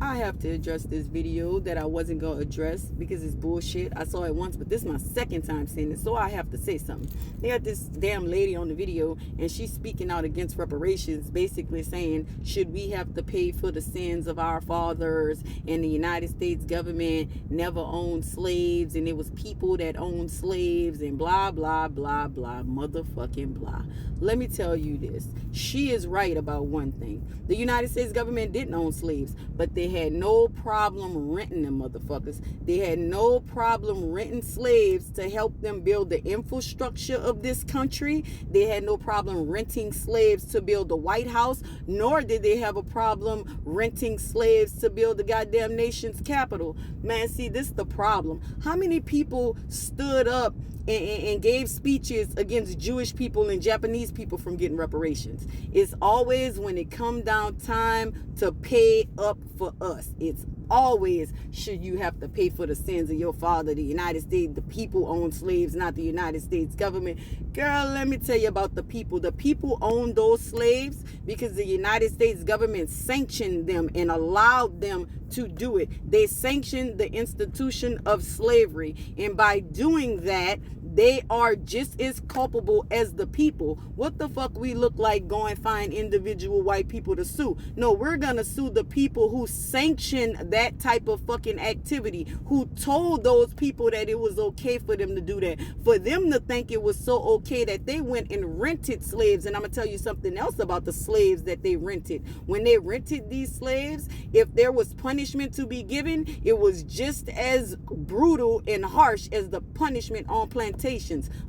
I have to address this video that I wasn't going to address because it's bullshit. I saw it once, but this is my second time seeing it, so I have to say something. They got this damn lady on the video, and she's speaking out against reparations, basically saying, should we have to pay for the sins of our fathers, and the United States government never owned slaves, and it was people that owned slaves, and blah, blah, blah, blah, motherfucking blah. Let me tell you this. She is right about one thing. The United States government didn't own slaves, but they had no problem renting them motherfuckers. They had no problem renting slaves to help them build the infrastructure of this country. They had no problem renting slaves to build the White House, nor did they have a problem renting slaves to build the goddamn nation's capital. Man, see, this is the problem. How many people stood up and gave speeches against Jewish people and Japanese people from getting reparations? It's always when it come down time to pay up for us. It's always, should you have to pay for the sins of your father, the United States? The people own slaves, not the United States government. Girl, let me tell you about the people. The people own those slaves because the United States government sanctioned them and allowed them to do it. They sanctioned the institution of slavery, and by doing that, they are just as culpable as the people. What the fuck we look like going find individual white people to sue? No, we're gonna sue the people who sanctioned that type of fucking activity, who told those people that it was okay for them to do that, for them to think it was so okay that they went and rented slaves. And I'm gonna tell you something else about the slaves that they rented. When they rented these slaves, if there was punishment to be given, it was just as brutal and harsh as the punishment on plantations.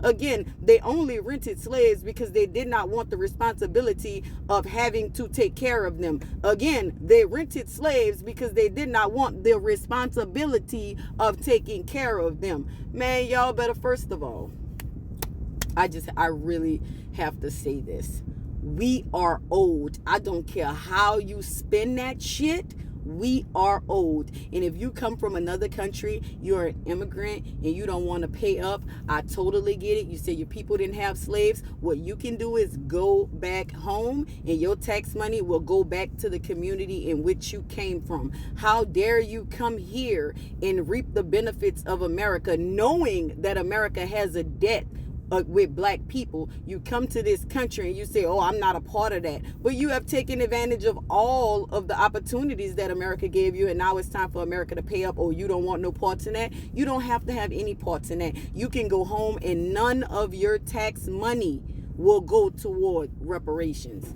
Again, they only rented slaves because they did not want the responsibility of having to take care of them. Again, they rented slaves because they did not want the responsibility of taking care of them. Man, y'all better, first of all, I really have to say this. We are old. I don't care how you spin that shit. We are old. And if you come from another country, you're an immigrant, and you don't want to pay up, I totally get it. You say your people didn't have slaves. What you can do is go back home, and your tax money will go back to the community in which you came from. How dare you come here and reap the benefits of America, knowing that America has a debt with black people? You come to this country and you say, oh, I'm not a part of that. But you have taken advantage of all of the opportunities that America gave you, and now it's time for America to pay up. Oh, you don't want no parts in that? You don't have to have any parts in that. You can go home and none of your tax money will go toward reparations.